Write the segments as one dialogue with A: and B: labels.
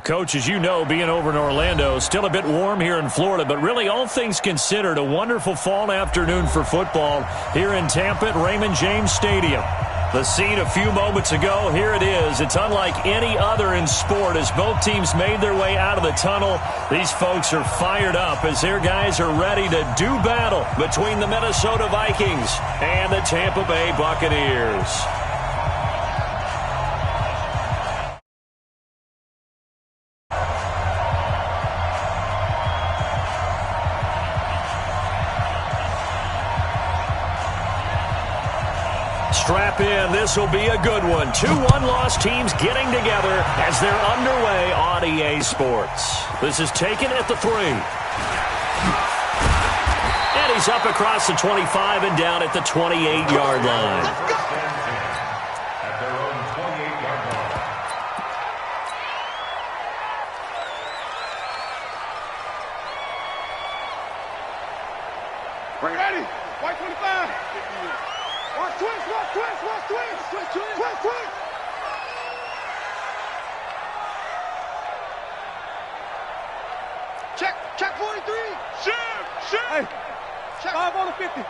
A: Coach, as you know, being over in Orlando, still a bit warm here in Florida, but really all things considered, a wonderful fall afternoon for football here in Tampa at Raymond James Stadium. The scene a few moments ago, here it is. It's unlike any other in sport as both teams made their way out of the tunnel. These folks are fired up as their guys are ready to do battle between the Minnesota Vikings and the Tampa Bay Buccaneers. Strap in. This will be a good one. Two one-loss teams getting together as they're underway on EA Sports. This is taken at the 3. And he's up across the 25 and down at the 28-yard line.
B: Ready? White 25. Watch twist, watch twist, watch twist. Twist, twist, twist, twist. Check 43. Shift. Hey. Check. 5 on the 50.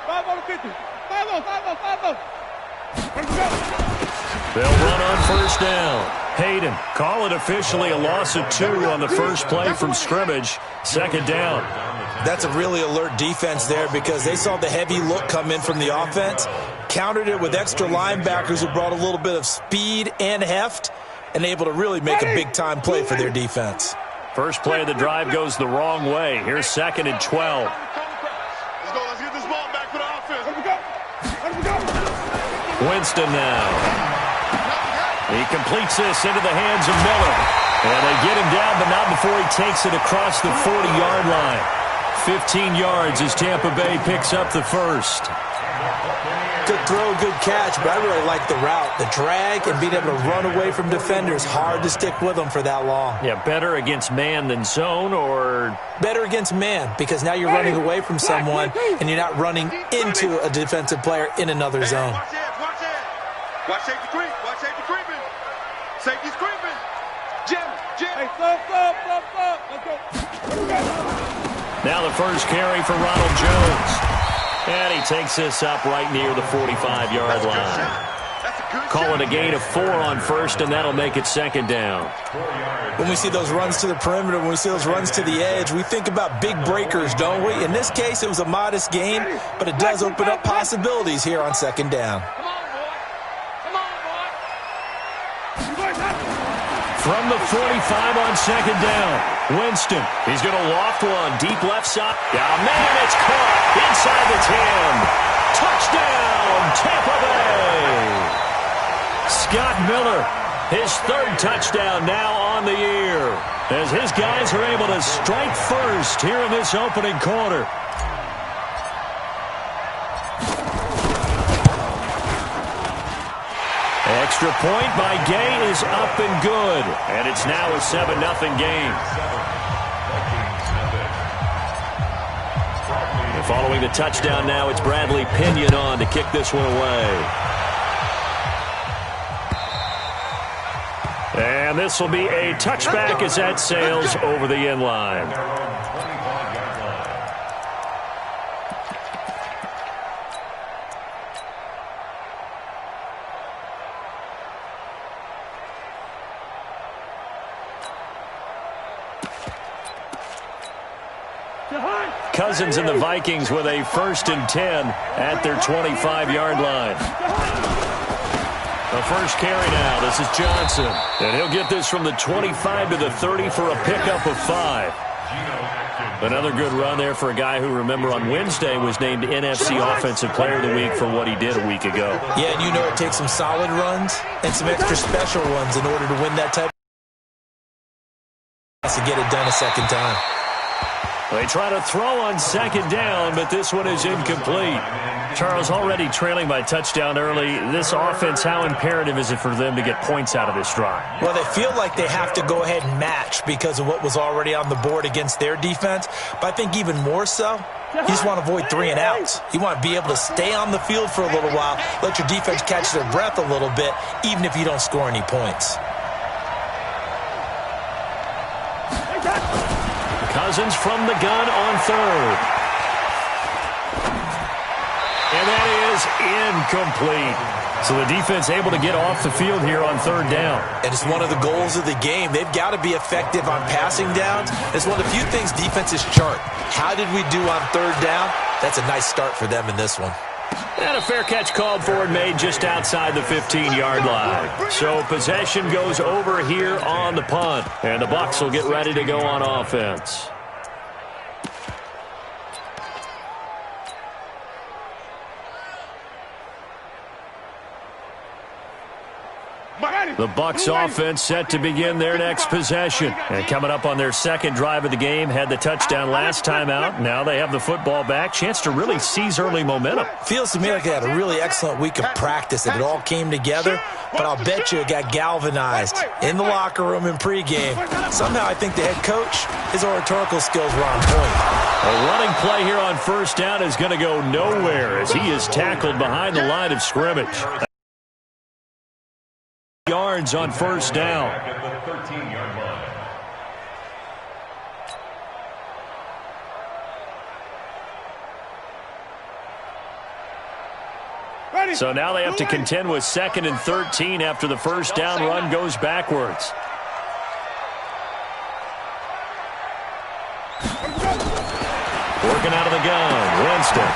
B: 5 on the 50. 5 on. Let's go.
A: They'll run on first down. Hayden, call it officially a loss of 2 on the first play from scrimmage. Second down.
C: That's a really alert defense there because they saw the heavy look come in from the offense, countered it with extra linebackers who brought a little bit of speed and heft, and able to really make a big-time play for their defense.
A: First play of the drive goes the wrong way. Here's 2nd and 12.
B: Let's go. Let's get this ball back for the offense. Let me go.
A: Winston now. He completes this into the hands of Miller. And they get him down, but not before he takes it across the 40-yard line. 15 yards as Tampa Bay picks up the first.
C: Good throw, good catch, but I really like the route. The drag and being able to run away from defenders, hard to stick with them for that long.
A: Yeah, better against man than zone, or
C: better against man, because now you're running away from someone and you're not running into a defensive player in another zone.
B: Watch it. Watch safety creep. Watch safety creeping. Safety's creeping. Jim. Hey, stop. Let's go.
A: Now the first carry for Ronald Jones. And he takes this up right near the 45-yard line. Call it a gain of 4 on first, and that'll make it second down.
C: When we see those runs to the perimeter, when we see those runs to the edge, we think about big breakers, don't we? In this case, it was a modest gain, but it does open up possibilities here on second down.
A: From the 45 on second down, Winston. He's going to loft one deep left side. Yeah, man, it's caught inside the 10. Touchdown, Tampa Bay. Scott Miller, his 3rd touchdown now on the year, as his guys are able to strike first here in this opening quarter. Extra point by Gay is up and good. And it's now a 7-0 game. And following the touchdown now, it's Bradley Pinion on to kick this one away. And this will be a touchback as that sails over the end line. Cousins and the Vikings with a 1st and 10 at their 25-yard line. The first carry now. This is Johnson. And he'll get this from the 25 to the 30 for a pickup of 5. Another good run there for a guy who, remember, on Wednesday was named NFC Offensive Player of the Week for what he did a week ago.
C: Yeah, and you know it takes some solid runs and some extra special ones in order to win that type of to get it done a second time.
A: They try to throw on second down, but this one is incomplete. Charles, already trailing by touchdown early. This offense, how imperative is it for them to get points out of this drive?
C: Well, they feel like they have to go ahead and match because of what was already on the board against their defense. But I think even more so, you just want to avoid 3 and outs. You want to be able to stay on the field for a little while, let your defense catch their breath a little bit, even if you don't score any points.
A: Cousins from the gun on third. And that is incomplete. So the defense able to get off the field here on third down.
C: And it's one of the goals of the game. They've got to be effective on passing downs. It's one of the few things defenses chart. How did we do on third down? That's a nice start for them in this one.
A: And a fair catch called for and made just outside the 15-yard line. So possession goes over here on the punt. And the Bucs will get ready to go on offense. The Bucs offense set to begin their next possession. And coming up on their second drive of the game, had the touchdown last time out. Now they have the football back. Chance to really seize early momentum.
C: Feels to me like they had a really excellent week of practice. It all came together, but I'll bet you it got galvanized in the locker room in pregame. Somehow I think the head coach, his oratorical skills were on point.
A: A running play here on first down is going to go nowhere as he is tackled behind the line of scrimmage. Yards on first down. So now they have to contend with 2nd and 13 after the first down run goes backwards. Working out of the gun. Winston.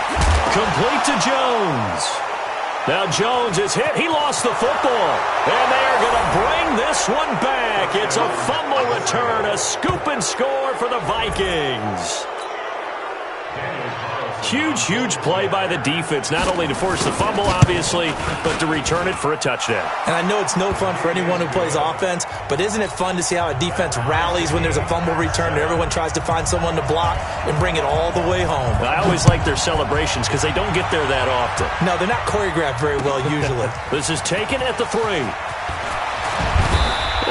A: Complete to Jones. Now Jones is hit. He lost the football. And they are going to bring this one back. It's a fumble return, a scoop and score for the Vikings. Huge, huge play by the defense, not only to force the fumble, obviously, but to return it for a touchdown.
C: And I know it's no fun for anyone who plays offense, but isn't it fun to see how a defense rallies when there's a fumble return and everyone tries to find someone to block and bring it all the way home?
A: I always like their celebrations because they don't get there that often.
C: No, they're not choreographed very well usually.
A: This is taken at the 3.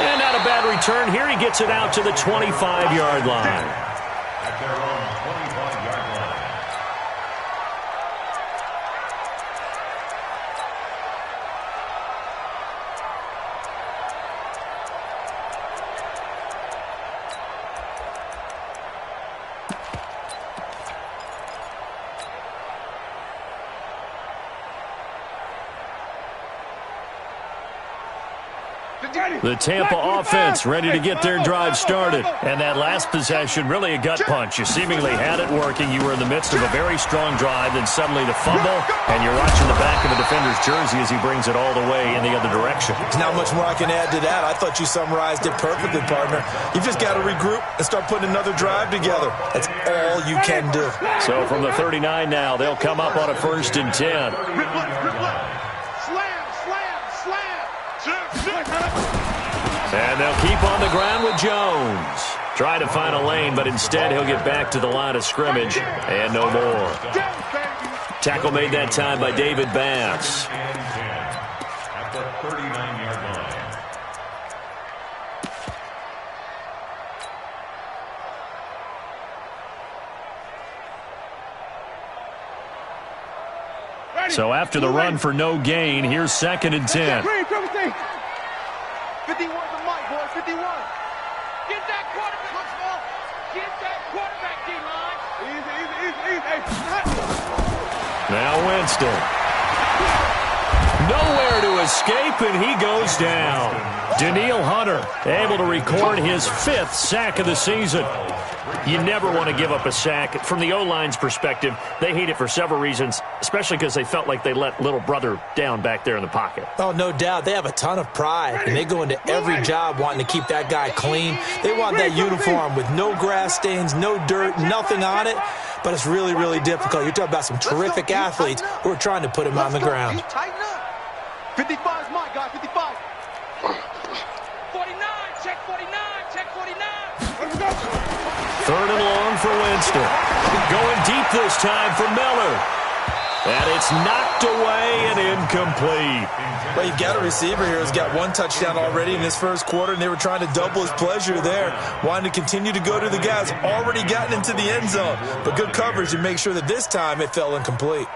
A: And not a bad return. Here he gets it out to the 25-yard line.
B: At their own 25-yard line.
A: The Tampa offense ready to get their drive started. And that last possession, really a gut punch. You seemingly had it working. You were in the midst of a very strong drive, then suddenly the fumble, and you're watching the back of the defender's jersey as he brings it all the way in the other direction.
C: There's not much more I can add to that. I thought you summarized it perfectly, partner. You've just got to regroup and start putting another drive together. That's all you can do.
A: So from the 39 now, they'll come up on a 1st and 10. And they'll keep on the ground with Jones. Try to find a lane, but instead he'll get back to the line of scrimmage and no more. Tackle made that time by David Bass.
B: At the 39-yard line.
A: So after the run for no gain, here's 2nd and 10.
B: 51 to Mike, boys, 51. Get that quarterback, ball. Get that quarterback, D-line. Easy.
A: Now Winston. Nowhere to escape, and he goes down. Danielle Hunter able to record his 5th sack of the season. You never want to give up a sack. From the O-line's perspective, they hate it for several reasons, especially because they felt like they let little brother down back there in the pocket.
C: Oh, no doubt. They have a ton of pride, and they go into every job wanting to keep that guy clean. They want that uniform with no grass stains, no dirt, nothing on it. But it's really, really difficult. You're talking about some terrific athletes who are trying to put him on the ground.
B: 55 is mine, guys, 55. 49, check 49, check 49.
A: 3rd and long for Winston. Going deep this time for Miller. And it's knocked away and incomplete.
C: Well, you've got a receiver here who's got 1 touchdown already in his first quarter, and they were trying to double his pleasure there, wanting to continue to go to the guys already gotten into the end zone. But good coverage to make sure that this time it fell incomplete.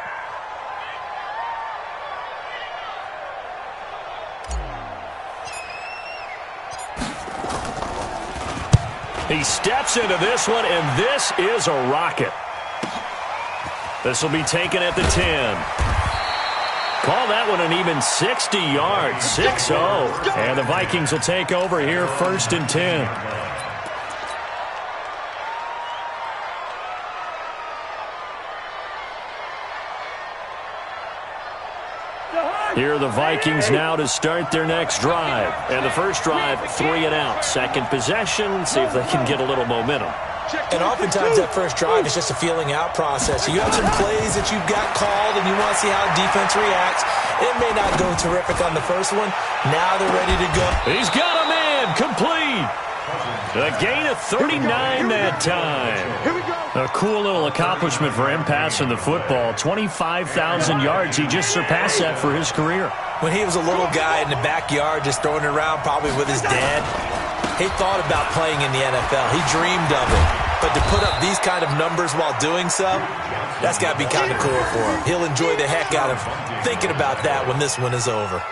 A: He steps into this one, and this is a rocket. This will be taken at the 10. Call that one an even 60 yards, 6-0. And the Vikings will take over here, 1st and 10. Here are the Vikings now to start their next drive. And the first drive, 3 and out. Second possession, see if they can get a little momentum.
C: And oftentimes that first drive is just a feeling out process. You have some plays that you've got called and you want to see how defense reacts. It may not go terrific on the first one. Now they're ready to go.
A: He's got a man, complete. A gain of 39 that time. A cool little accomplishment for him passing the football. 25,000 yards. He just surpassed that for his career.
C: When he was a little guy in the backyard just throwing it around probably with his dad, he thought about playing in the NFL. He dreamed of it. But to put up these kind of numbers while doing so, that's got to be kind of cool for him. He'll enjoy the heck out of thinking about that when this one is over.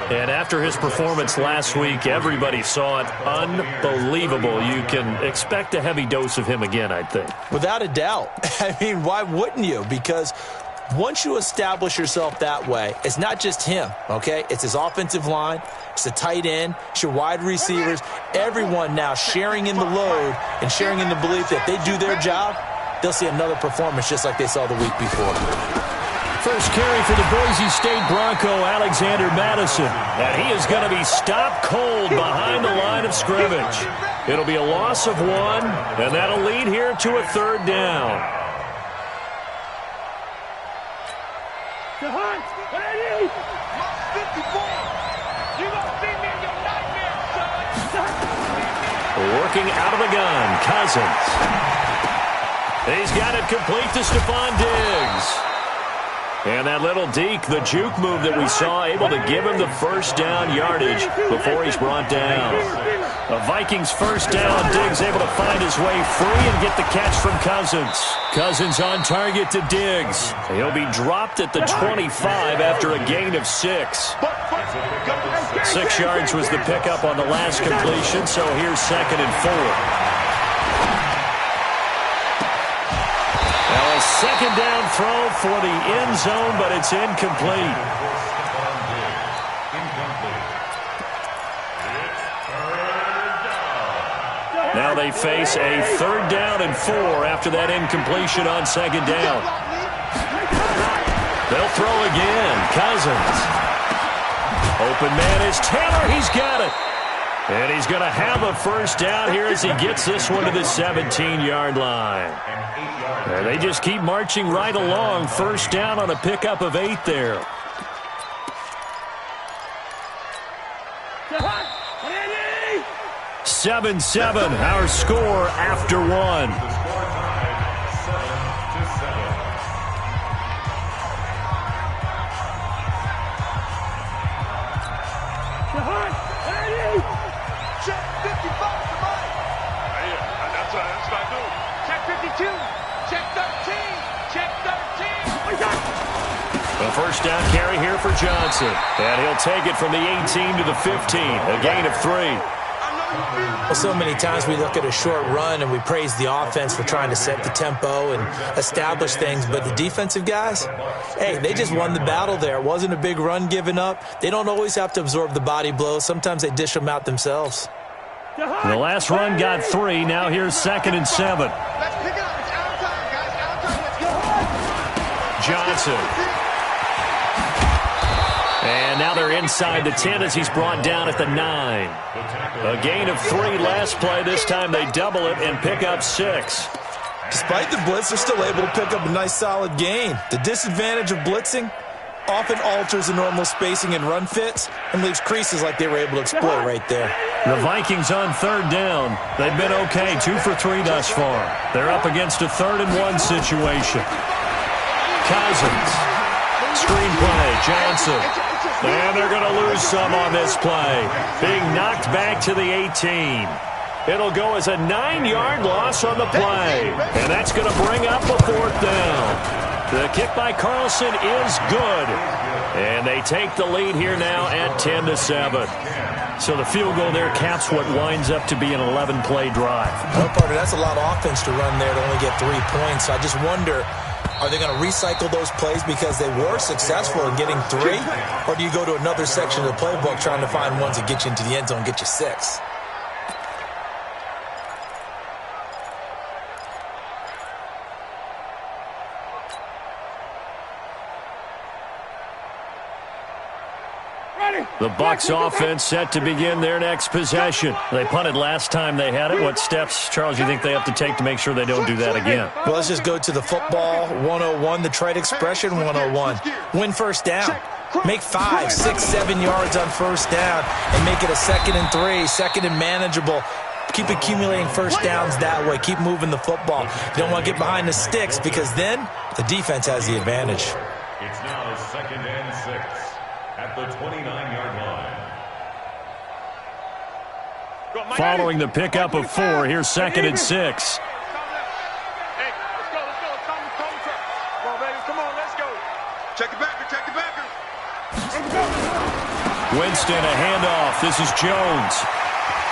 A: And after his performance last week, everybody saw it. Unbelievable. You can expect a heavy dose of him again, I think.
C: Without a doubt. I mean, why wouldn't you? Because once you establish yourself that way, it's not just him, okay? It's his offensive line, it's the tight end, it's your wide receivers, everyone now sharing in the load and sharing in the belief that they do their job, they'll see another performance just like they saw the week before.
A: First carry for the Boise State Bronco, Alexander Madison. And he is going to be stopped cold behind the line of scrimmage. It'll be a loss of 1, and that'll lead here to a 3rd down. Working out of the gun, Cousins. He's got it complete to Stephon Diggs. And that little deke, the juke move that we saw, able to give him the first down yardage before he's brought down. A Vikings first down. Diggs able to find his way free and get the catch from Cousins. Cousins on target to Diggs. He'll be dropped at the 25 after a gain of 6. 6 yards was the pickup on the last completion, so here's 2nd and 4. Now a 2nd down throw for the end zone, but it's incomplete. Now they face a 3rd down and 4 after that incompletion on 2nd down. They'll throw again. Cousins. Open man is Taylor. He's got it. And he's going to have a first down here as he gets this one to the 17-yard line. And they just keep marching right along. First down on a pickup of 8 there. Seven, our score after 1. A first down carry here for Johnson. And he'll take it from the 18 to the 15. A gain of 3.
C: Well, so many times we look at a short run and we praise the offense for trying to set the tempo and establish things. But the defensive guys, hey, they just won the battle there. It wasn't a big run given up. They don't always have to absorb the body blows. Sometimes they dish them out themselves.
A: The last run got 3. Now here's 2nd and 7.
B: Let's pick it up. It's our time, guys. Our time. Let's go.
A: Johnson. And now they're inside the 10 as he's brought down at the 9. A gain of 3 last play. This time they double it and pick up 6.
C: Despite the blitz, they're still able to pick up a nice solid gain. The disadvantage of blitzing often alters the normal spacing and run fits and leaves creases like they were able to exploit right there.
A: The Vikings on 3rd down. They've been okay, 2 for 3 thus far. They're up against a 3rd and 1 situation. Cousins. Screen play, Johnson. And they're going to lose some on this play. Being knocked back to the 18. It'll go as a 9-yard loss on the play. And that's going to bring up a 4th down. The kick by Carlson is good. And they take the lead here now at 10-7. So the field goal there caps what winds up to be an 11-play drive.
C: Well, partner, that's a lot of offense to run there to only get 3 points. So I just wonder, are they going to recycle those plays because they were successful in getting 3? Or do you go to another section of the playbook trying to find ones that get you into the end zone and get you 6?
A: The Bucs offense set to begin their next possession. They punted last time they had it. What steps, Charles, do you think they have to take to make sure they don't do that again?
C: Well, let's just go to the football 101, the trade expression 101. Win first down. Make 5, 6, 7 yards on first down and make it a 2nd and 3, 2nd and manageable. Keep accumulating first downs that way. Keep moving the football. You don't want to get behind the sticks because then the defense has the advantage.
D: It's now 2nd and 6 at the 29-yard line.
A: Following the pickup of 4, here's 2nd and 6.
B: Hey, let's go. Come on, baby. Come on, let's go. Check the backer.
A: Winston, a handoff. This is Jones.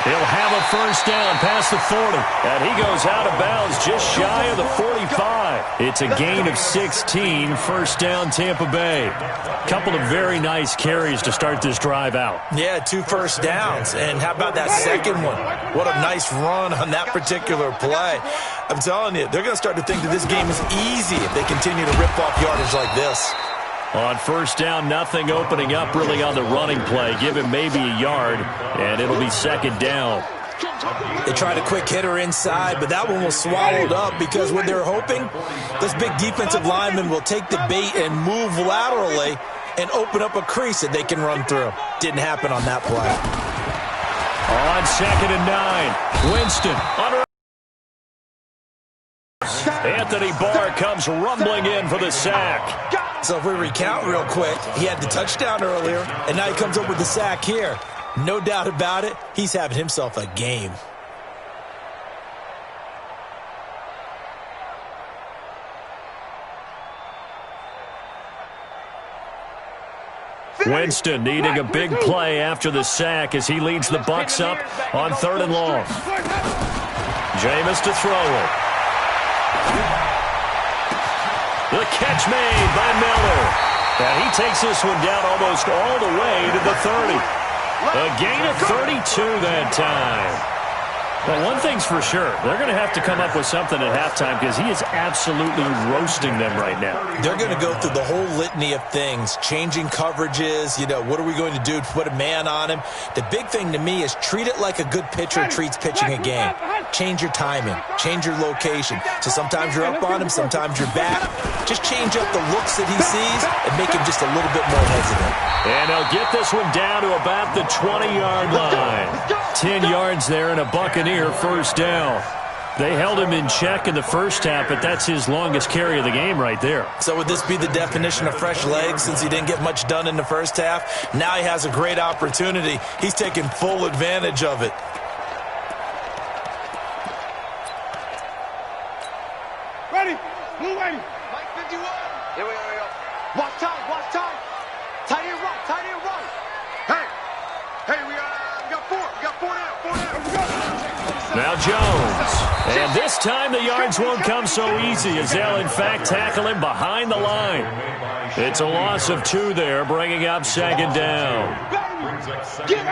A: He'll have a first down past the 40. And he goes out of bounds just shy of the 45. It's a gain of 16, first down Tampa Bay. Couple of very nice carries to start this drive out.
C: Yeah, 2 first downs. And how about that second one? What a nice run on that particular play. I'm telling you, they're going to start to think that this game is easy if they continue to rip off yardage like this.
A: On first down, nothing opening up really on the running play. Give him maybe a yard, and it'll be 2nd down.
C: They tried a quick hitter inside, but that one was swallowed up because what they're hoping, this big defensive lineman will take the bait and move laterally and open up a crease that they can run through. Didn't happen on that play.
A: On 2nd and 9, Winston under. Anthony Barr comes rumbling in for the sack.
C: So if we recount real quick, he had the touchdown earlier, and now he comes up with the sack here. No doubt about it, he's having himself a game.
A: Winston needing a big play after the sack as he leads the Bucs up on 3rd and long. Jameis to throw it. The catch made by Miller. And he takes this one down almost all the way to the 30. A gain of 32 that time. Well, one thing's for sure. They're going to have to come up with something at halftime because he is absolutely roasting them right now.
C: They're going to go through the whole litany of things, changing coverages, what are we going to do to put a man on him? The big thing to me is treat it like a good pitcher treats pitching a game. Change your timing, change your location. So sometimes you're up on him, sometimes you're back. Just change up the looks that he sees and make him just a little bit more hesitant.
A: And they'll get this one down to about the 20-yard line. 10 yards there and a Buccaneer first down. They held him in check in the first half, but that's his longest carry of the game right there.
C: So would this be the definition of fresh legs since he didn't get much done in the first half? Now he has a great opportunity. He's taking full advantage of it.
B: Ready? Blue ready. Mike 51. Here we go. Watch time. Tight end right. Hey, we got 4. We got 4 down.
A: Now Jones. And this time the yards won't come so easy as they'll in fact tackle him behind the line. It's a loss of 2 there, bringing up 2nd down.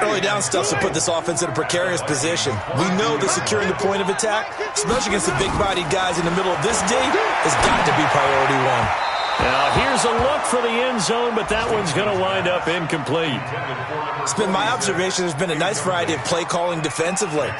C: Early down stuff to put this offense in a precarious position. We know that securing the point of attack, especially against the big-bodied guys in the middle of this D, has got to be priority 1.
A: Now here's a look for the end zone, but that one's going to wind up incomplete.
C: It's been my observation there's been a nice variety of play calling defensively.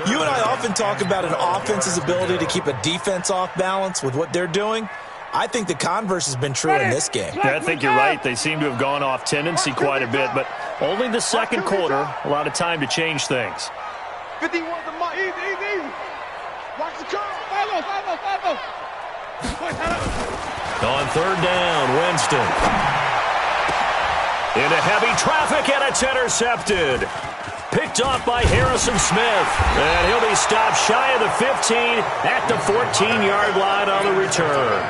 C: You and I often talk about an offense's ability to keep a defense off balance with what they're doing. I think the converse has been true in this game.
A: Yeah, I think you're right. They seem to have gone off tendency quite a bit, but only the second quarter, a lot of time to change things.
B: 51 the mark. Easy. Watch the curve. Follow.
A: On 3rd down, Winston. Into heavy traffic, and it's intercepted. Picked off by Harrison Smith. And he'll be stopped shy of the 15 at the 14-yard line on the return.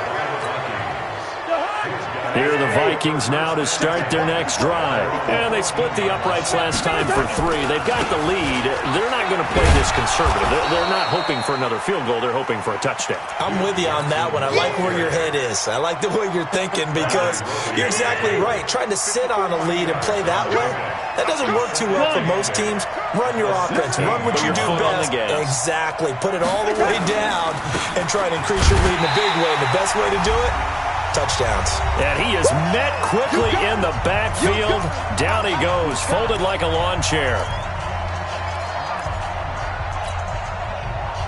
A: Here are the Vikings now to start their next drive. And they split the uprights last time for 3. They've got the lead. They're not going to play this conservative. They're not hoping for another field goal. They're hoping for a touchdown.
C: I'm with you on that one. I like where your head is. I like the way you're thinking because you're exactly right. Trying to sit on a lead and play that way, that doesn't work too well for most teams. Run your offense. Run what you do best. Exactly. Put it all the way down and try to increase your lead in a big way. And the best way to do it, touchdowns.
A: And he is met quickly in the backfield. Down he goes, folded like a lawn chair.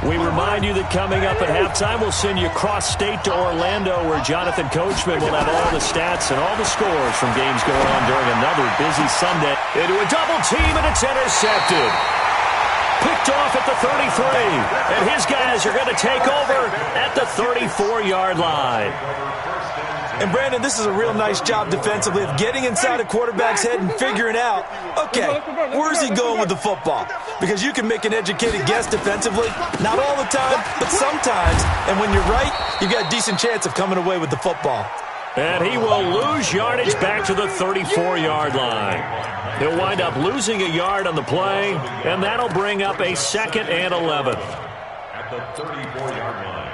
A: We remind you that coming up at halftime, we'll send you cross-state to Orlando, where Jonathan Coachman will have all the stats and all the scores from games going on during another busy Sunday. Into a double team, and it's intercepted. Picked off at the 33, and his guys are going to take over at the 34-yard line.
C: And, Brandon, this is a real nice job defensively of getting inside a quarterback's head and figuring out, okay, where's he going with the football? Because you can make an educated guess defensively, not all the time, but sometimes. And when you're right, you've got a decent chance of coming away with the football.
A: And he will lose yardage back to the 34-yard line. He'll wind up losing a yard on the play, and that'll bring up a 2nd and 11.
D: At the 34-yard line.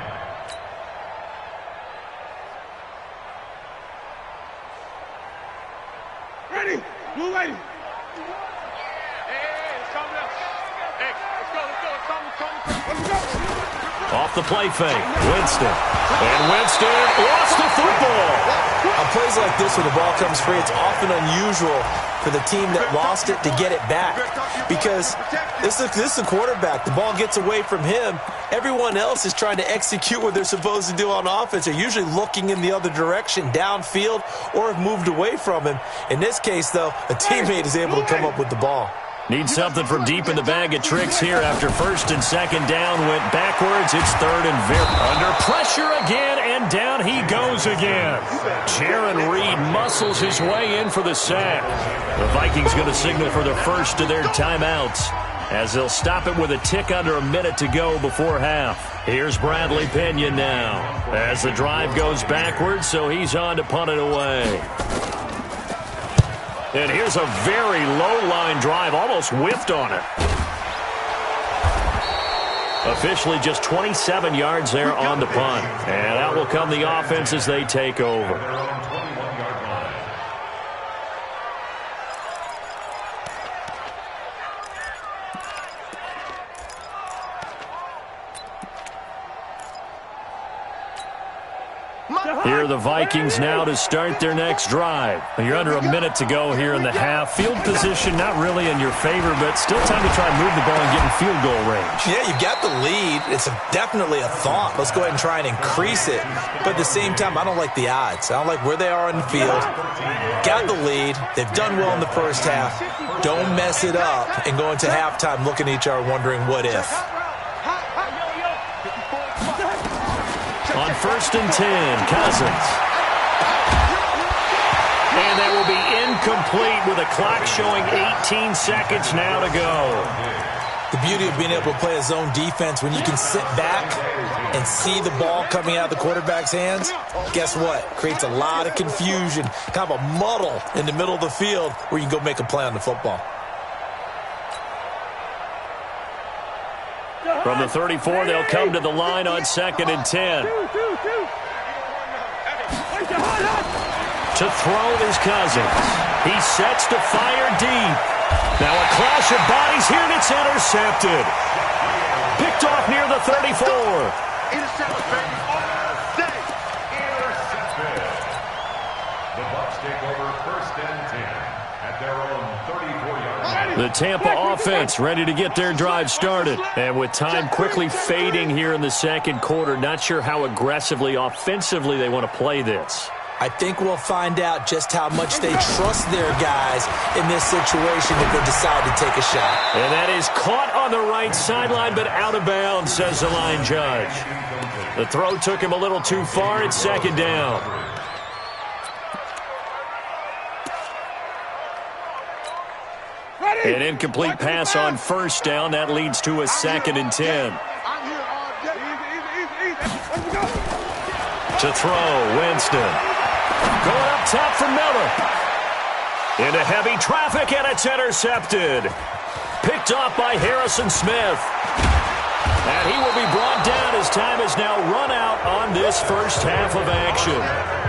B: Ready? Move ready. Hey, it's coming up. Hey, let's go. Let's go.
A: Off the play fake, Winston. And Winston lost the football.
C: On plays like this, when the ball comes free, it's often unusual for the team that lost it to get it back. Because this is a quarterback. The ball gets away from him. Everyone else is trying to execute what they're supposed to do on offense. They're usually looking in the other direction, downfield, or have moved away from him. In this case, though, a teammate is able to come up with the ball.
A: Need something from deep in the bag of tricks here after 1st and 2nd down went backwards. It's 3rd and very under pressure again, and down he goes again. Jaron Reed muscles his way in for the sack. The Vikings going to signal for the first of their timeouts as they'll stop it with a tick under a minute to go before half. Here's Bradley Pinion now as the drive goes backwards, so he's on to punt it away. And here's a very low-line drive, almost whiffed on it. Officially just 27 yards there on the punt. And out will come the offense as they take over. Here are the Vikings now to start their next drive. You're under a minute to go here in the half. Field position not really in your favor, but still time to try and move the ball and get in field goal range.
C: Yeah, you've got the lead. It's definitely a thought. Let's go ahead and try and increase it. But at the same time, I don't like the odds. I don't like where they are in the field. Got the lead. They've done well in the first half. Don't mess it up and go into halftime looking at each other wondering what if.
A: On 1st and 10, Cousins. And that will be incomplete with a clock showing 18 seconds now to go.
C: The beauty of being able to play a zone defense when you can sit back and see the ball coming out of the quarterback's hands, guess what? Creates a lot of confusion, kind of a muddle in the middle of the field where you can go make a play on the football.
A: From the 34, they'll come to the line on 2nd and 10. To throw is Cousins. He sets to fire deep. Now a clash of bodies here, and it's intercepted. Picked off near the 34.
B: Intercepted, baby.
D: Intercepted. The Bucs take over 1st and 10 at their own 34-yard line.
A: The Tampa offense ready to get their drive started. And with time quickly fading here in the 2nd quarter, not sure how aggressively, offensively they want to play this.
C: I think we'll find out just how much they trust their guys in this situation if they decide to take a shot.
A: And that is caught on the right sideline, but out of bounds, says the line judge. The throw took him a little too far. It's 2nd down. An incomplete pass on 1st down. That leads to a 2nd and 10. To throw, Winston. Going up top for Miller. Into heavy traffic, and it's intercepted. Picked off by Harrison Smith. And he will be brought down as time is now run out on this first half of action.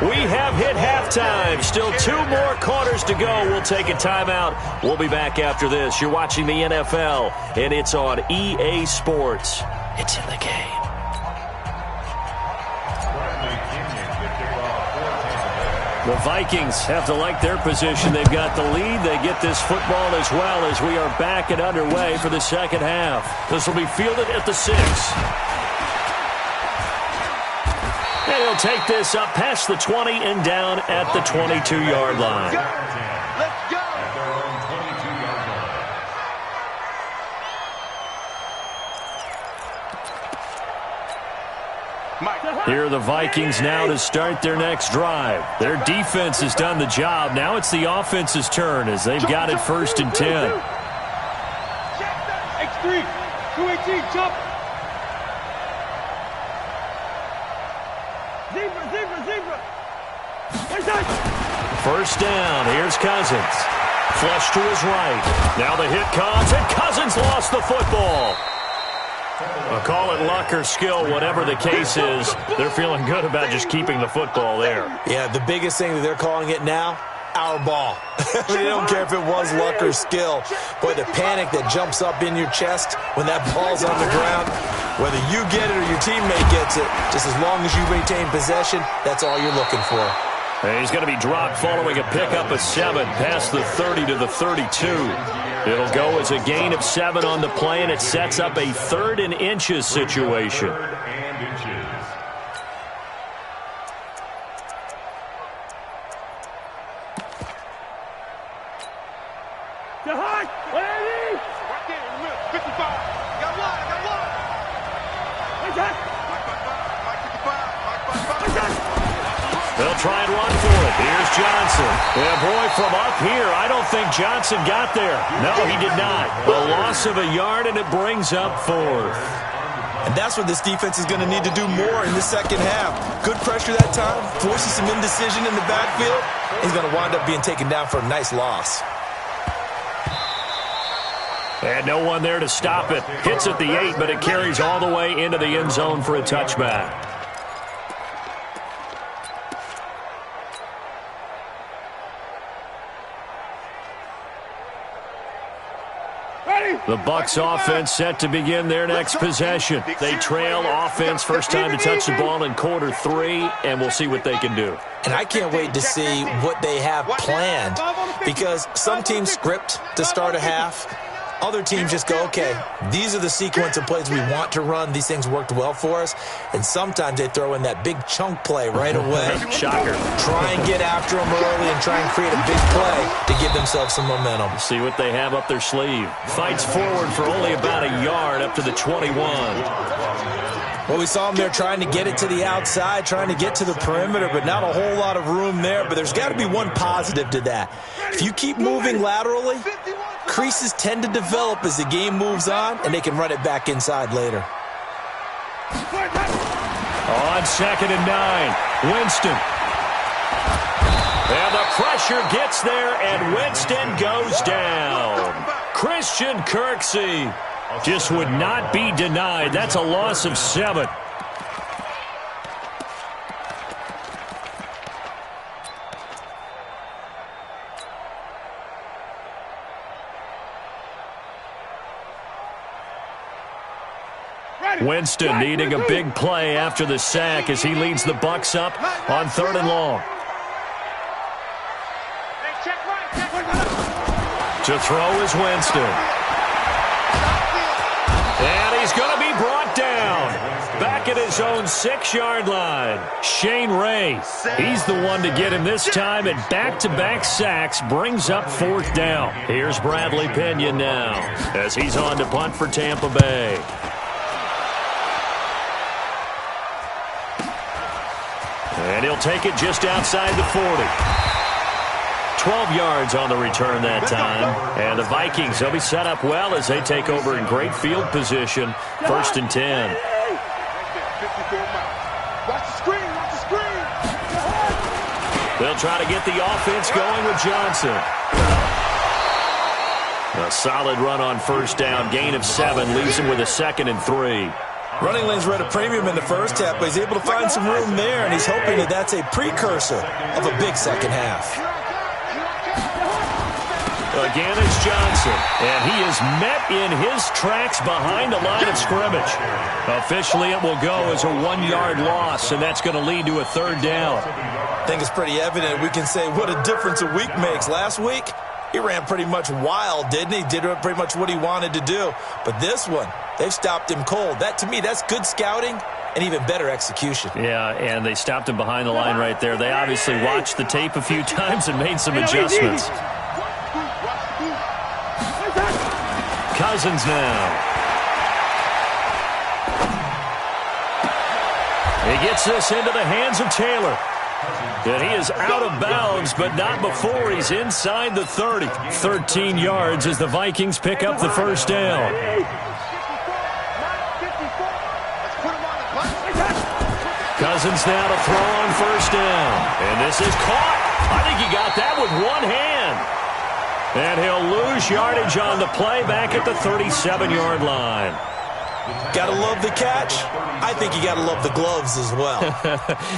A: We have hit halftime. Still 2 more quarters to go. We'll take a timeout. We'll be back after this. You're watching the NFL, and it's on EA Sports. It's in the game. The Vikings have to like their position. They've got the lead. They get this football as well as we are back and underway for the second half. This will be fielded at the 6. And he'll take this up past the 20 and down at the 22-yard line.
B: Let's go.
A: Here are the Vikings now to start their next drive. Their defense has done the job. Now it's the offense's turn as they've got it 1st and 10.
B: X3, 218, jump. Zebra.
A: 1st down. Here's Cousins. Flush to his right. Now the hit comes, and Cousins lost the football. I'll call it luck or skill, whatever the case is. They're feeling good about just keeping the football there.
C: Yeah, the biggest thing that they're calling it now, our ball. They don't care if it was luck or skill. Boy, the panic that jumps up in your chest when that ball's on the ground, whether you get it or your teammate gets it, just as long as you retain possession, that's all you're looking for.
A: And he's going to be dropped following a pickup of 7 past the 30 to the 32. It'll go as a gain of 7 on the play, and it sets up a 3rd and inches situation.
D: 3rd and inches.
B: Right there in the middle. 55. Got one.
A: They'll try and run for it. Here's Johnson. And boy, from up here, I don't think Johnson got there. No, he did not. A loss of a yard, and it brings up 4th.
C: And that's what this defense is going to need to do more in the second half. Good pressure that time, forces some indecision in the backfield. He's going to wind up being taken down for a nice loss.
A: And no one there to stop it. Hits at the 8, but it carries all the way into the end zone for a touchback. The Bucs offense set to begin their next possession. They trail offense, first time to touch the ball in quarter 3, and we'll see what they can do.
C: And I can't wait to see what they have planned, because some teams script to start a half. Other teams just go, okay, these are the sequence of plays we want to run. These things worked well for us. And sometimes they throw in that big chunk play right away.
A: Shocker.
C: Try and get after them early and try and create a big play to give themselves some momentum.
A: See what they have up their sleeve. Fights forward for only about a yard up to the 21.
C: Well, we saw him there trying to get it to the outside, trying to get to the perimeter, but not a whole lot of room there. But there's got to be one positive to that. If you keep moving laterally, creases tend to develop as the game moves on, and they can run it back inside later.
A: On 2nd and 9, Winston. And the pressure gets there, and Winston goes down. Christian Kirksey just would not be denied. That's a loss of 7. Winston needing a big play after the sack as he leads the Bucs up on 3rd and long. To throw is Winston. And he's going to be brought down. Back at his own 6-yard line. Shane Ray, he's the one to get him this time, and back-to-back sacks brings up 4th down. Here's Bradley Pinion now as he's on to punt for Tampa Bay. And he'll take it just outside the 40. 12 yards on the return that time. And the Vikings, they'll be set up well as they take over in great field position. 1st and 10.
B: Watch the screen, watch the screen.
A: They'll try to get the offense going with Johnson. A solid run on first down. Gain of 7 leaves him with a 2nd and 3.
C: Running lanes were at a premium in the first half, but he's able to find some room there, and he's hoping that that's a precursor of a big second half.
A: Again, it's Johnson, and he is met in his tracks behind the line of scrimmage. Officially, it will go as a 1-yard loss, and that's going to lead to a 3rd down.
C: I think it's pretty evident. We can say what a difference a week makes. Last week, he ran pretty much wild, didn't he? Did pretty much what he wanted to do. But this one, they've stopped him cold. That, to me, that's good scouting and even better execution.
A: Yeah, and they stopped him behind the line right there. They obviously watched the tape a few times and made some adjustments. Cousins now. He gets this into the hands of Taylor. And he is out of bounds, but not before he's inside the 30. 13 yards as the Vikings pick up the first down. Cousins now to throw on first down. And this is caught. I think he got that with one hand. And he'll lose yardage on the play back at the 37-yard line.
C: Gotta love the catch. I think you gotta love the gloves as well.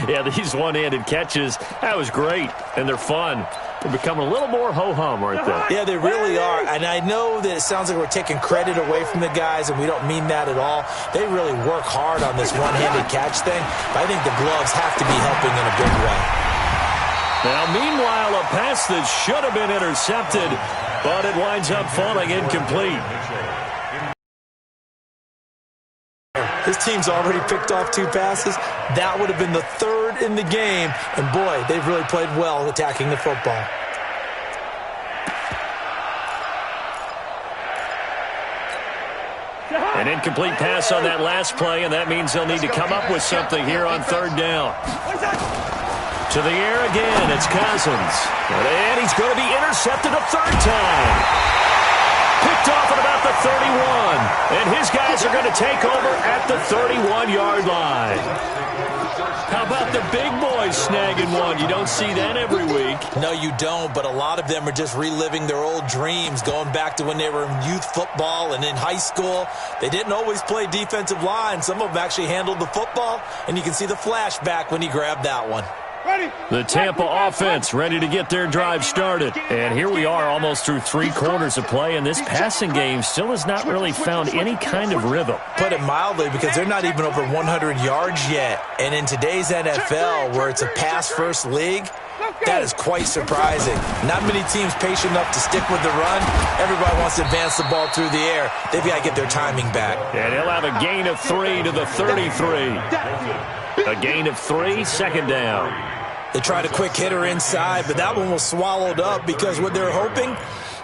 A: Yeah, these one-handed catches, that was great, and they're fun. They're becoming a little more ho-hum, aren't they?
C: Yeah, they really are. And I know that it sounds like we're taking credit away from the guys, and we don't mean that at all. They really work hard on this one-handed catch thing, but I think the gloves have to be helping in a big way.
A: Now, meanwhile, a pass that should have been intercepted, but it winds up falling incomplete.
C: His team's already picked off 2 passes. That would have been the 3rd in the game. And, boy, they've really played well attacking the football.
A: An incomplete pass on that last play, and that means they'll need to come up with something here on 3rd down. To the air again, it's Cousins. And he's going to be intercepted a 3rd time. Picked off at about the 31. And his guys are going to take over at the 31-yard line. How about the big boys snagging one? You don't see that every week.
C: No, you don't, but a lot of them are just reliving their old dreams, going back to when they were in youth football and in high school. They didn't always play defensive line. Some of them actually handled the football, and you can see the flashback when he grabbed that one.
A: The Tampa offense ready to get their drive started. And here we are almost through 3 quarters of play, and this passing game still has not really found any kind of rhythm.
C: Put it mildly, because they're not even over 100 yards yet. And in today's NFL, where it's a pass-first league, that is quite surprising. Not many teams patient enough to stick with the run. Everybody wants to advance the ball through the air. They've got to get their timing back.
A: And he'll have a gain of 3 to the 33. A gain of 3, 2nd down.
C: They tried a quick hitter inside, but that one was swallowed up because what they're hoping,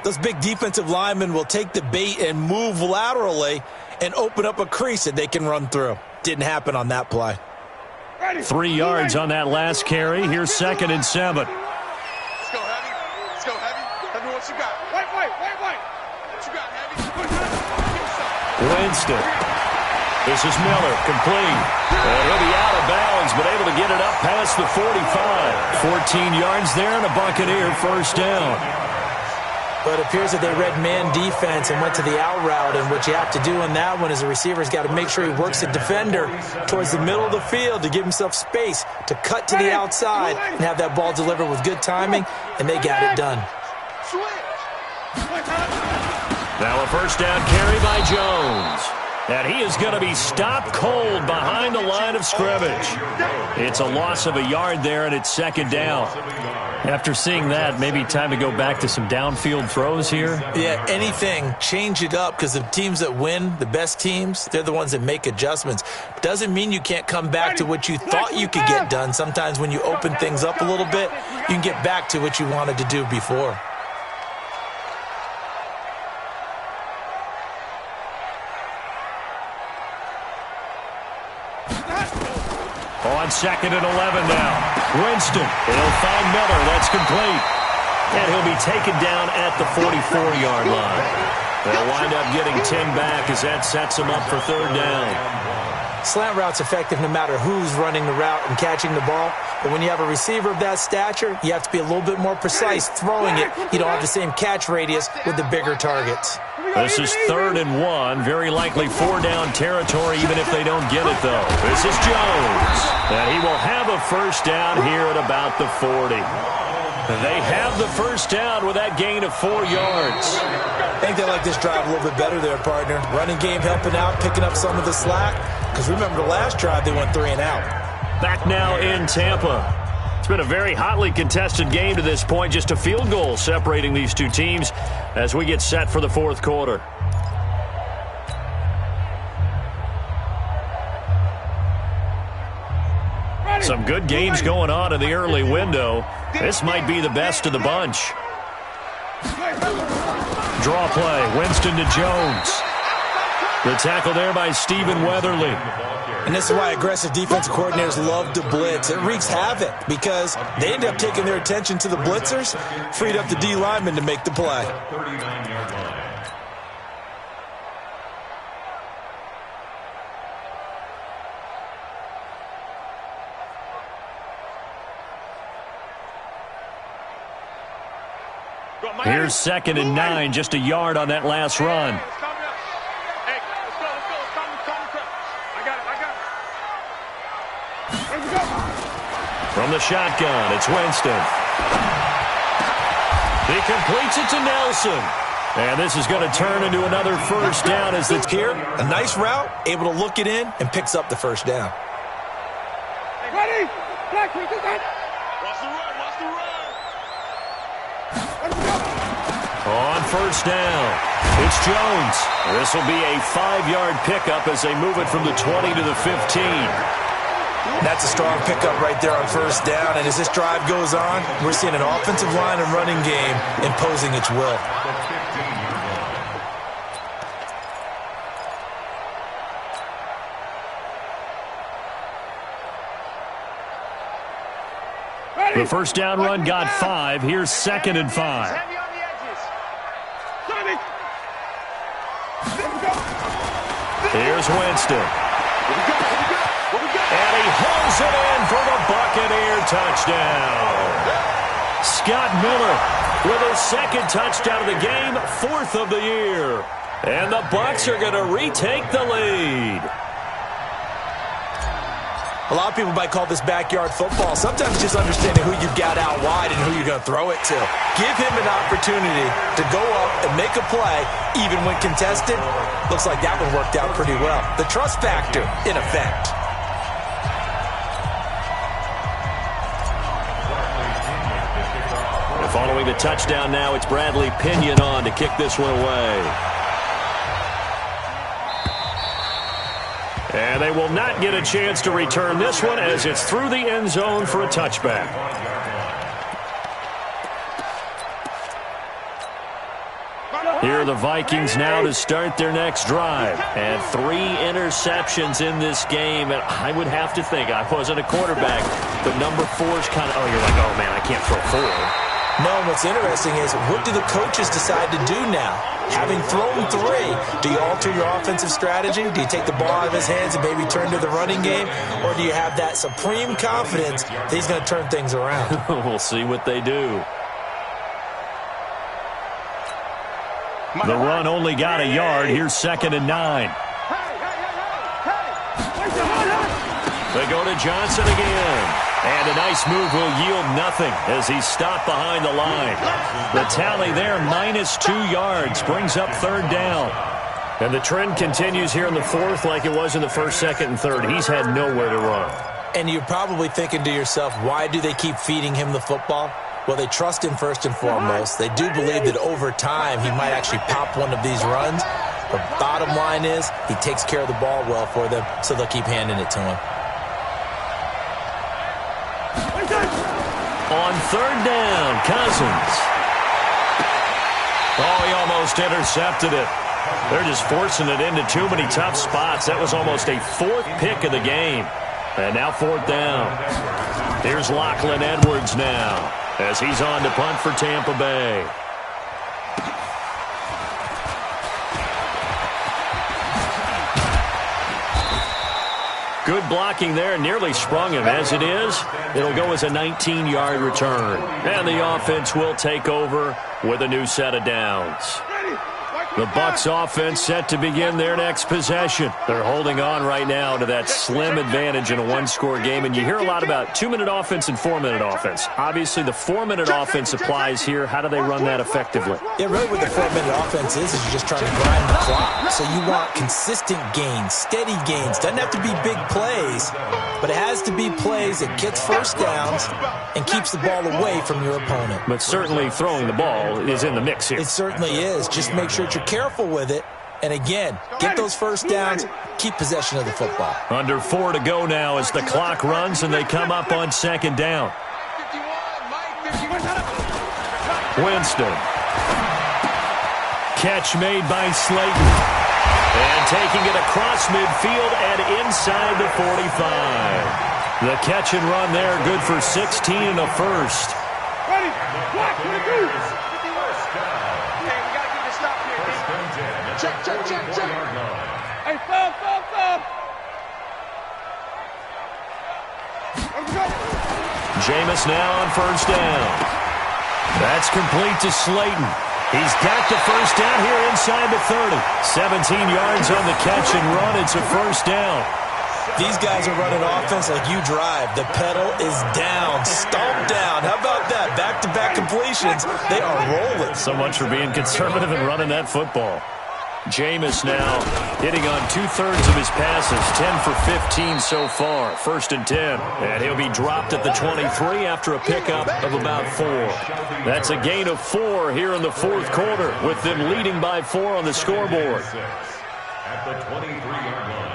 C: those big defensive linemen will take the bait and move laterally and open up a crease that they can run through. Didn't happen on that play.
A: 3 yards on that last carry. Here's 2nd and 7.
B: Let's go, Heavy. Let's go, Heavy. Heavy, what you got? White. What you got, Heavy?
A: Winston. This is Miller, complete. And he'll be out of bounds, but able to get it up past the 45. 14 yards there and a Buccaneer 1st down.
C: But it appears that they read man defense and went to the out route, and what you have to do in that one is the receiver's got to make sure he works the defender towards the middle of the field to give himself space to cut to the outside and have that ball delivered with good timing, and they got it done.
A: Now a 1st down carry by Jones. And he is going to be stopped cold behind the line of scrimmage. It's a loss of a yard there, and it's 2nd down. After seeing that, maybe time to go back to some downfield throws here.
C: Yeah, anything. Change it up, because the teams that win, the best teams, they're the ones that make adjustments. Doesn't mean you can't come back to what you thought you could get done. Sometimes when you open things up a little bit, you can get back to what you wanted to do before.
A: On 2nd and 11 now. Winston. He'll find Miller. That's complete. And he'll be taken down at the 44-yard line. They'll wind up getting 10 back as that sets him up for 3rd down.
C: Slant route's effective no matter who's running the route and catching the ball. But when you have a receiver of that stature, you have to be a little bit more precise throwing it. You don't have the same catch radius with the bigger targets.
A: This is 3rd and 1. Very likely 4-down territory, even if they don't get it, though. This is Jones. And he will have a first down here at about the 40. They have the first down with that gain of 4 yards.
C: I think they like this drive a little bit better there, partner. Running game helping out, picking up some of the slack. Because remember, the last drive, they went 3 and out.
A: Back now in Tampa. It's been a very hotly contested game to this point. Just a field goal separating these two teams as we get set for the 4th quarter. Some good games going on in the early window. This might be the best of the bunch. Draw play. Winston to Jones. The tackle there by Stephen Weatherly.
C: And this is why aggressive defensive coordinators love to blitz. It wreaks havoc because they end up taking their attention to the blitzers, freed up the D lineman to make the play.
D: 39-yard line.
A: Here's 2nd and 9, just a yard on that last run.
B: Hey, let's go. I got it.
A: From the shotgun, it's Winston. He completes it to Nelson. And this is going to turn into another first down as it's
C: here. A nice route, able to look it in, and picks up the first down.
B: Ready? Black, watch the run.
A: On first down, it's Jones. This will be a 5-yard pickup as they move it from the 20 to the 15.
C: That's a strong pickup right there on first down. And as this drive goes on, we're seeing an offensive line and running game imposing its will.
A: The first down run got 5. Here's 2nd and 5. Here's Winston. And he hauls it in for the Buccaneer touchdown. Scott Miller with his 2nd touchdown of the game, 4th of the year. And the Bucs are going to retake the lead.
C: A lot of people might call this backyard football. Sometimes just understanding who you got out wide and who you're going to throw it to. Give him an opportunity to go up and make a play, even when contested. Looks like that one worked out pretty well. The trust factor, in effect.
A: And following the touchdown now, it's Bradley Pinion on to kick this one away. And they will not get a chance to return this one as it's through the end zone for a touchback. Here are the Vikings now to start their next drive. And 3 interceptions in this game. And I would have to think, I wasn't a quarterback, but number 4's kind of, oh, you're like, oh, man, I can't throw 4.
C: No, what's interesting is what do the coaches decide to do now? Having thrown 3, do you alter your offensive strategy? Do you take the ball out of his hands and maybe turn to the running game? Or do you have that supreme confidence that he's going to turn things around?
A: We'll see what they do. The run only got a yard. Here's 2nd and 9. They go to Johnson again. And a nice move will yield nothing as he's stopped behind the line. The tally there, -2 yards, brings up 3rd down. And the trend continues here in the 4th like it was in the 1st, 2nd, and 3rd. He's had nowhere to run.
C: And you're probably thinking to yourself, why do they keep feeding him the football? Well, they trust him first and foremost. They do believe that over time he might actually pop one of these runs. The bottom line is he takes care of the ball well for them, so they'll keep handing it to him.
A: On 3rd down, Cousins. Oh, he almost intercepted it. They're just forcing it into too many tough spots. That was almost a 4th pick of the game. And now 4th down. Here's Lachlan Edwards now as he's on to punt for Tampa Bay. Good blocking there, nearly sprung him. As it is, it'll go as a 19-yard return. And the offense will take over with a new set of downs. The Bucs offense set to begin their next possession. They're holding on right now to that slim advantage in a one-score game. And you hear a lot about 2-minute offense and 4-minute offense. Obviously, the 4-minute offense applies here. How do they run that effectively?
C: Yeah, really what the 4-minute offense is you're just trying to grind the clock. So you want consistent gains, steady gains. Doesn't have to be big plays, but it has to be plays that gets first downs and keeps the ball away from your opponent.
A: But certainly throwing the ball is in the mix here.
C: It certainly is. Just make sure you're careful with it. And again, get those first downs, keep possession of the football.
A: Under 4 to go now as the clock runs and they come up on second down. Winston. Catch made by Slayton. And taking it across midfield and inside the 45. The catch and run there, good for 16 and a first.
B: Ready? Block. Here it goes. Hey, we got to get this stop here, D. Check. Hey, stop. Let's go.
A: Jameis now on first down. That's complete to Slayton. He's got the first down here inside the 30. 17 yards on the catch and run. It's a first down.
C: These guys are running offense like you drive. The pedal is down, stomped down. How about that? Back-to-back completions. They are rolling.
A: So much for being conservative and running that football. Jameis now hitting on 2/3 of his passes, 10 for 15 so far. First and 10. And he'll be dropped at the 23 after a pickup of about 4. That's a gain of 4 here in the fourth quarter, with them leading by 4 on the scoreboard.
D: At the 23-yard line.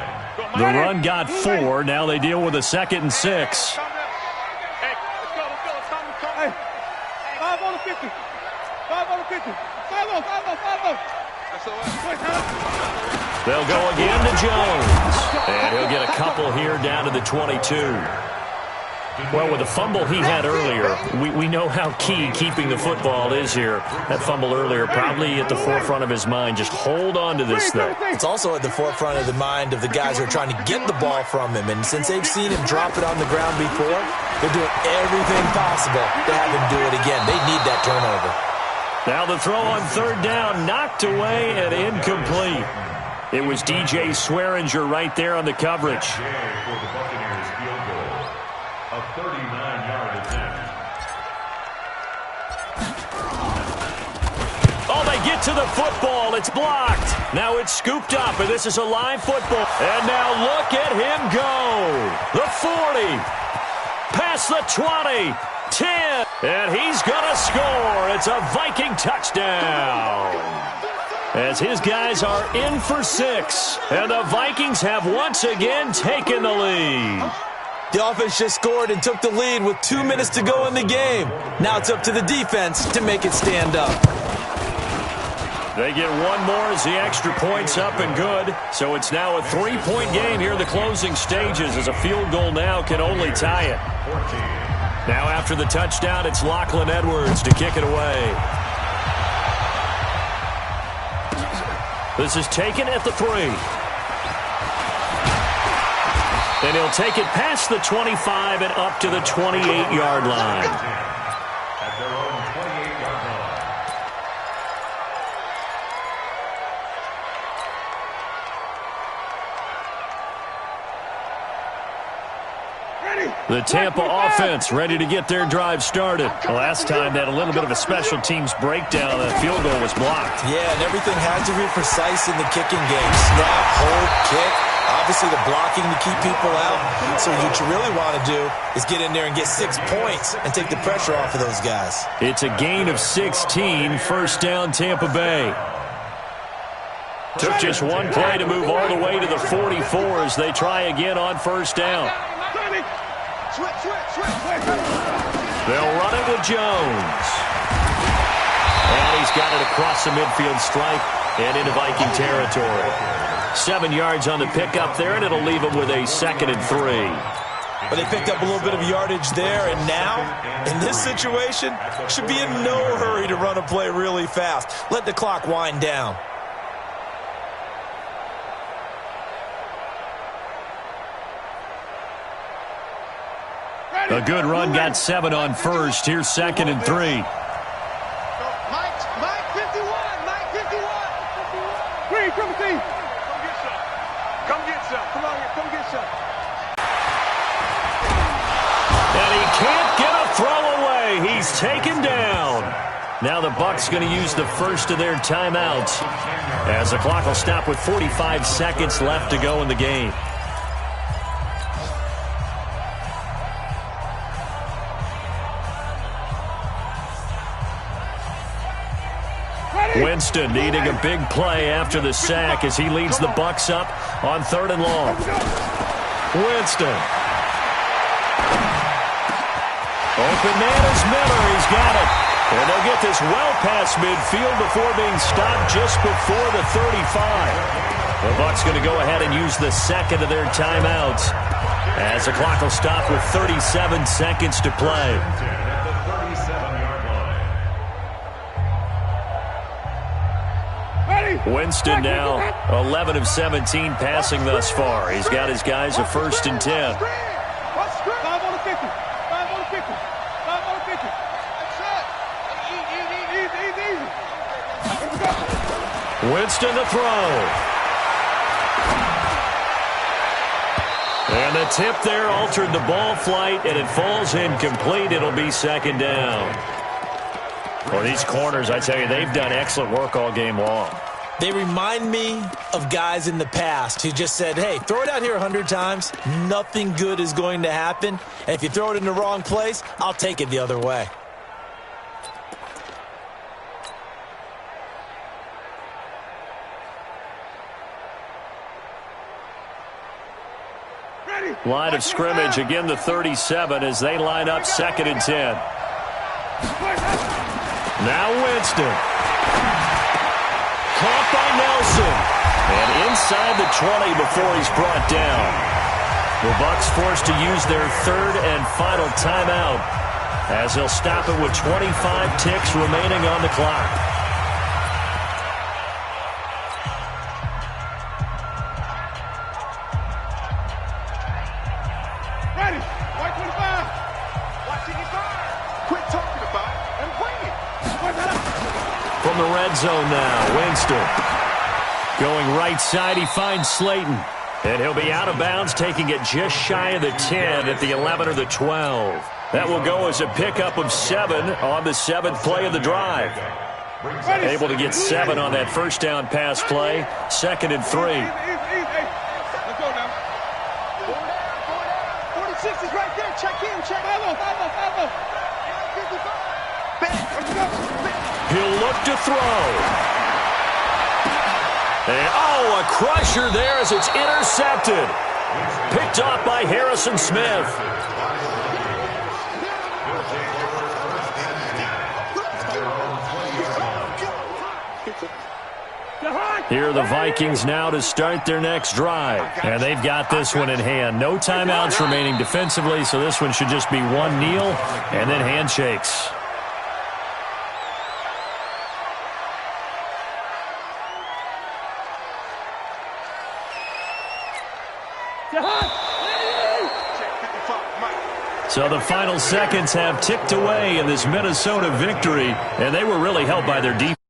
A: The run got 4. Now they deal with a 2nd and 6.
B: Hey, let's go. Hey, 5 on the 50. 5 on the 50. 5 on.
A: They'll go again to Jones. And he'll get a couple here down to the 22. Well, with the fumble he had earlier, we know how key keeping the football is here. That fumble earlier probably at the forefront of his mind. Just hold on to this thing.
C: It's also at the forefront of the mind of the guys who are trying to get the ball from him. And since they've seen him drop it on the ground before, they're doing everything possible to have him do it again. They need that turnover.
A: Now the throw on third down, knocked away and incomplete. It was DJ Swearinger right there on the coverage.
D: For the Buccaneers field goal, a 39-yard attempt.
A: Oh, they get to the football. It's blocked. Now it's scooped up, and this is a live football. And now look at him go. The 40. Past the 20. 10. And he's going to score. It's a Viking touchdown. As his guys are in for 6. And the Vikings have once again taken the lead.
C: The offense just scored and took the lead with 2 minutes to go in the game. Now it's up to the defense to make it stand up.
A: They get one more as the extra point's up and good. So it's now a 3-point game here in the closing stages, as a field goal now can only tie it.
D: 14.
A: Now after the touchdown, it's Lachlan Edwards to kick it away. This is taken at the 3. And he'll take it past the 25 and up to the 28-yard line.
D: At their own 28-yard line.
A: The Tampa offense ready to get their drive started. The last time they had a little bit of a special teams breakdown. The field goal was blocked.
C: Yeah, and everything has to be precise in the kicking game. Snap, hold, kick. Obviously the blocking to keep people out. So what you really want to do is get in there and get 6 points and take the pressure off of those guys.
A: It's a gain of 16. First down, Tampa Bay. Took just one play to move all the way to the 44 as they try again on first down. They'll run it with Jones. And he's got it across the midfield stripe and into Viking territory. 7 yards on the pickup there, and it'll leave him with a 2nd and 3.
C: But they picked up a little bit of yardage there, and now, in this situation, should be in no hurry to run a play really fast. Let the clock wind down.
A: A good run, got 7 on first. Here's 2nd and 3.
B: Mike 51. Mike 51. Green, come see. Come get some. Come get some. Come on here. Come get some.
A: And he can't get a throw away. He's taken down. Now the Bucs going to use the first of their timeouts as the clock will stop with 45 seconds left to go in the game. Winston needing a big play after the sack as he leads the Bucs up on 3rd and long. Winston. Open man is Miller. He's got it. And they'll get this well past midfield before being stopped just before the 35. The Bucs going to go ahead and use the second of their timeouts as the clock will stop with 37 seconds to play. Winston now 11 of 17 passing thus far. He's got his guys a 1st and 10.
B: 5 on the 50. 5 on the 50. 5 on the 50. Easy.
A: Winston to throw. And the tip there altered the ball flight, and it falls incomplete. It'll be 2nd down. For these corners, I tell you, they've done excellent work all game long.
C: They remind me of guys in the past who just said, hey, throw it out here 100 times. Nothing good is going to happen. And if you throw it in the wrong place, I'll take it the other way.
A: Line of scrimmage, again the 37 as they line up 2nd and 10. Now Winston. Caught by Nelson. And inside the 20 before he's brought down. The Bucs forced to use their 3rd and final timeout as they'll stop it with 25 ticks remaining on the clock.
B: Ready. White 25. Watching his fire. Quit talking about it and bring it.
A: From the red zone now, Winston. Going right side, he finds Slayton. And he'll be out of bounds, taking it just shy of the 10 at the 11 or the 12. That will go as a pickup of 7 on the 7th play of the drive. Able to get 7 on that first down pass play. 2nd and 3.
B: Let's go now. 46 is right there. Check in. Check. 5-0.
A: He'll look to throw. And, a crusher there as it's intercepted. Picked off by Harrison Smith. Here are the Vikings now to start their next drive. And they've got this one in hand. No timeouts remaining defensively, so this one should just be one kneel and then handshakes. So the final seconds have ticked away in this Minnesota victory, and they were really helped by their defense.